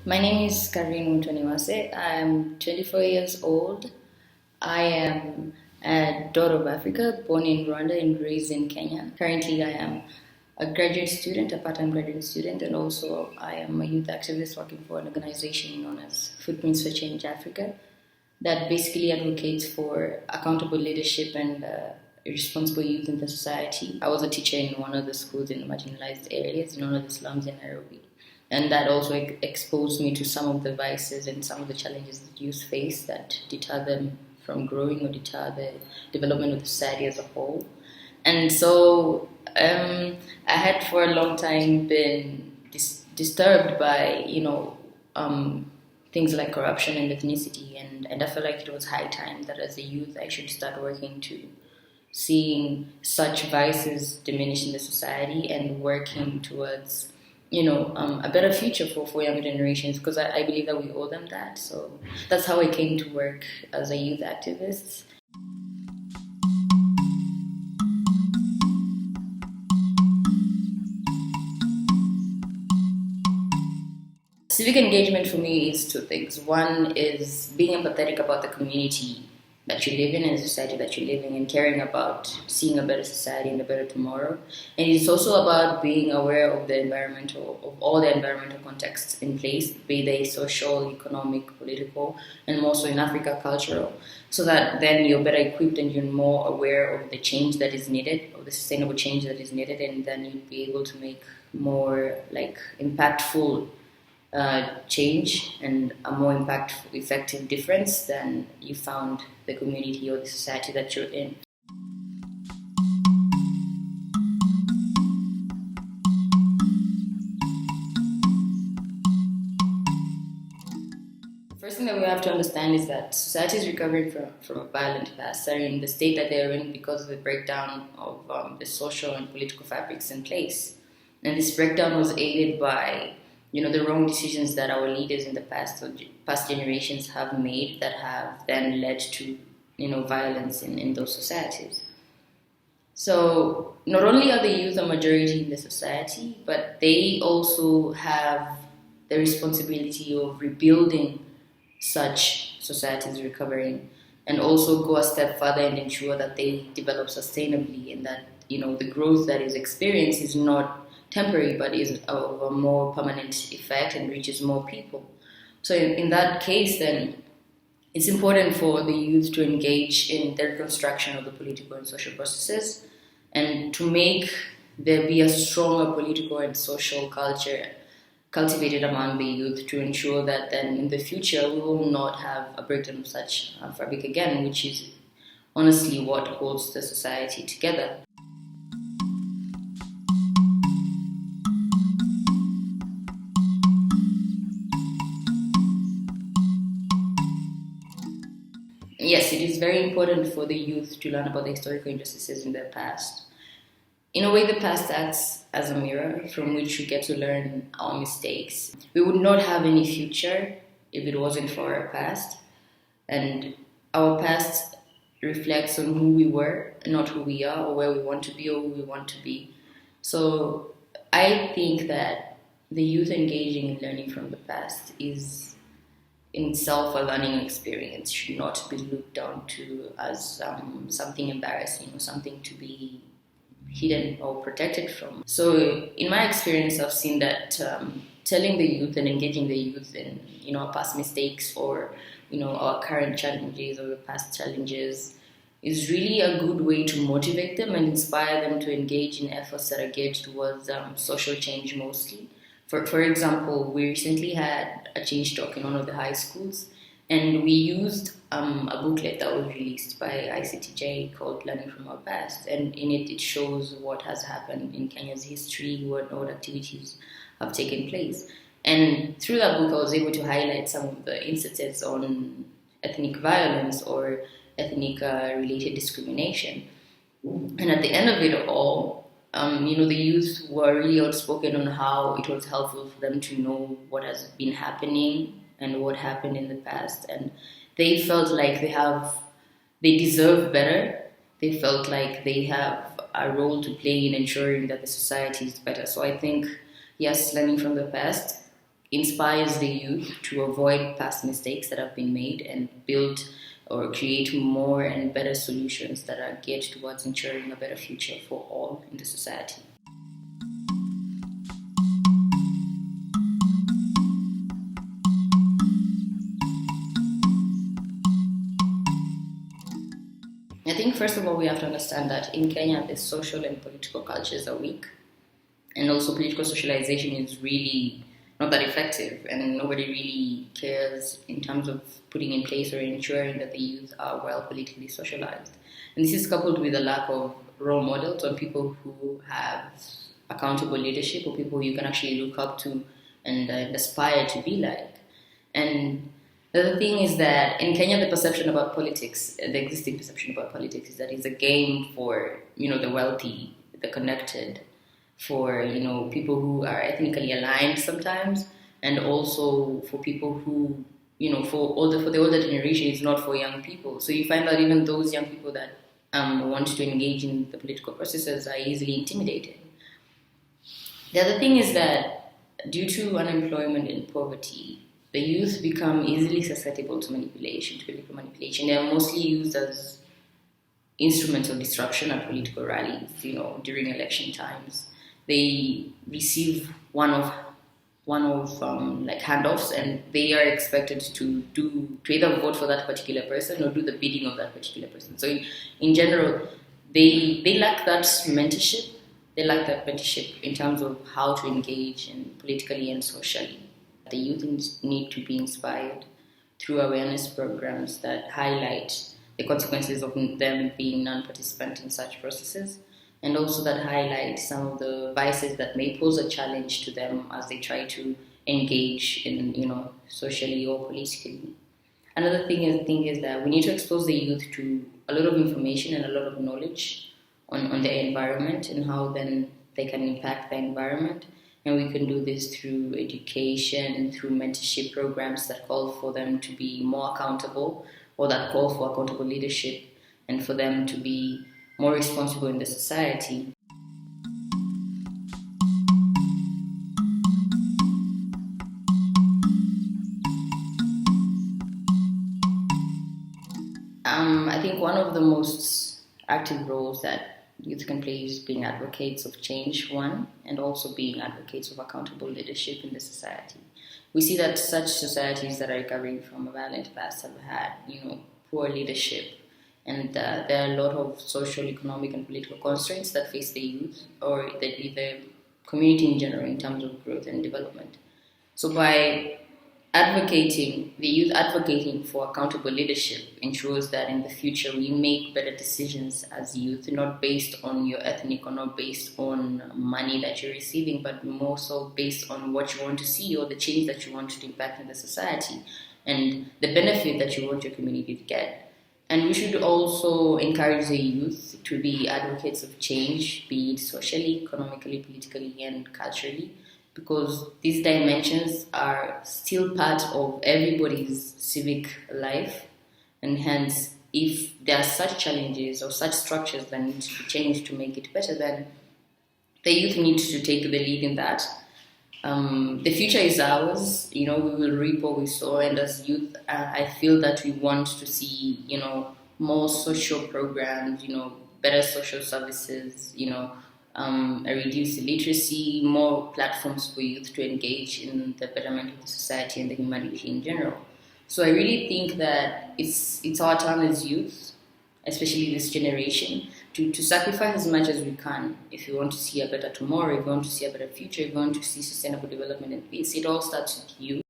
My name is Carine Umutoniwase. I'm 24 years old. I am a daughter of Africa, born in Rwanda and raised in Kenya. Currently, I am a graduate student, a part-time graduate student, and also I am a youth activist working for an organization known as Footprints for Change Africa that basically advocates for accountable leadership and responsible youth in the society. I was a teacher in one of the schools in the marginalized areas, in one of the slums in Nairobi. And that also exposed me to some of the vices and some of the challenges that youth face that deter them from growing or deter the development of the society as a whole. And so I had for a long time been disturbed by, things like corruption and ethnicity. And I felt like it was high time that as a youth I should start working to seeing such vices diminish in the society and working towards a better future for younger generations, because I believe that we owe them that. So that's how I came to work as a youth activist. Civic engagement for me is two things. One is being empathetic about the community that you live in and the society that you live in, and caring about seeing a better society and a better tomorrow. And it's also about being aware of all the environmental contexts in place, be they social, economic, political, and also in Africa, cultural, so that then you're better equipped and you're more aware of the change that is needed, of the sustainable change that is needed, and then you'd be able to make more impactful change and a more impactful, effective difference than you found the community or the society that you're in. First thing that we have to understand is that society is recovering from a violent past. They're in the state that they're in because of the breakdown of the social and political fabrics in place. And this breakdown was aided by the wrong decisions that our leaders in the past generations have made that have then led to, violence in those societies. So not only are the youth a majority in the society, but they also have the responsibility of rebuilding such societies recovering, and also go a step further and ensure that they develop sustainably, and that, the growth that is experienced is not temporary, but is of a more permanent effect and reaches more people. So in that case, then, it's important for the youth to engage in the reconstruction of the political and social processes, and to make there be a stronger political and social culture cultivated among the youth, to ensure that then in the future we will not have a breakdown of such fabric again, which is honestly what holds the society together. Yes, it is very important for the youth to learn about the historical injustices in their past. In a way, the past acts as a mirror from which we get to learn our mistakes. We would not have any future if it wasn't for our past. And our past reflects on who we were, not who we are, or where we want to be, or who we want to be. So I think that the youth engaging in learning from the past is in itself a learning experience, should not be looked down to as something embarrassing or something to be hidden or protected from. So in my experience, I've seen that telling the youth and engaging the youth in our past mistakes, or our current challenges or the past challenges, is really a good way to motivate them and inspire them to engage in efforts that are geared towards social change mostly. For example, we recently had a change talk in one of the high schools, and we used a booklet that was released by ICTJ called Learning from Our Past. And in it shows what has happened in Kenya's history, what activities have taken place. And through that book, I was able to highlight some of the instances on ethnic violence or ethnic-related discrimination. And at the end of it all, the youth were really outspoken on how it was helpful for them to know what has been happening and what happened in the past. And they felt like they deserve better. They felt like they have a role to play in ensuring that the society is better. So I think, yes, learning from the past inspires the youth to avoid past mistakes that have been made and build or create more and better solutions that are geared towards ensuring a better future for all in the society. I think first of all we have to understand that in Kenya the social and political cultures are weak, and also political socialization is really not that effective, and nobody really cares in terms of putting in place or ensuring that the youth are well politically socialized. And this is coupled with a lack of role models or people who have accountable leadership or people you can actually look up to and aspire to be like. And the other thing is that in Kenya, the perception about politics, the existing perception about politics is that it's a game for, the wealthy, the connected, for, people who are ethnically aligned sometimes, and also for people who, for the older generation, it's not for young people. So you find that even those young people that want to engage in the political processes are easily intimidated. The other thing is that due to unemployment and poverty, the youth become easily susceptible to manipulation, to political manipulation. They are mostly used as instruments of disruption at political rallies, during election times. They receive one of handoffs, and they are expected to either vote for that particular person or do the bidding of that particular person. So in general, they lack that mentorship. They lack that mentorship in terms of how to engage politically and socially. The youth need to be inspired through awareness programs that highlight the consequences of them being non-participant in such processes, and also that highlight some of the vices that may pose a challenge to them as they try to engage in, socially or politically. Another thing is that we need to expose the youth to a lot of information and a lot of knowledge on their environment and how then they can impact the environment. And we can do this through education, through mentorship programs that call for them to be more accountable, or that call for accountable leadership, and for them to be more responsible in the society. I think one of the most active roles that youth can play is being advocates of change, one, and also being advocates of accountable leadership in the society. We see that such societies that are recovering from a violent past have had, poor leadership, and there are a lot of social, economic, and political constraints that face the youth or the community in general in terms of growth and development. So by the youth advocating for accountable leadership ensures that in the future we make better decisions as youth, not based on your ethnic or not based on money that you're receiving, but more so based on what you want to see or the change that you want to impact in the society and the benefit that you want your community to get. And we should also encourage the youth to be advocates of change, be it socially, economically, politically, and culturally, because these dimensions are still part of everybody's civic life, and hence if there are such challenges or such structures that need to be changed to make it better, then the youth needs to take the lead in that. The future is ours, we will reap what we sow, and as youth, I feel that we want to see, more social programs, better social services, a reduced illiteracy, more platforms for youth to engage in the betterment of the society and the humanity in general. So I really think that it's our time as youth, especially this generation, to sacrifice as much as we can if we want to see a better tomorrow, if we want to see a better future, if we want to see sustainable development and peace. It all starts with you.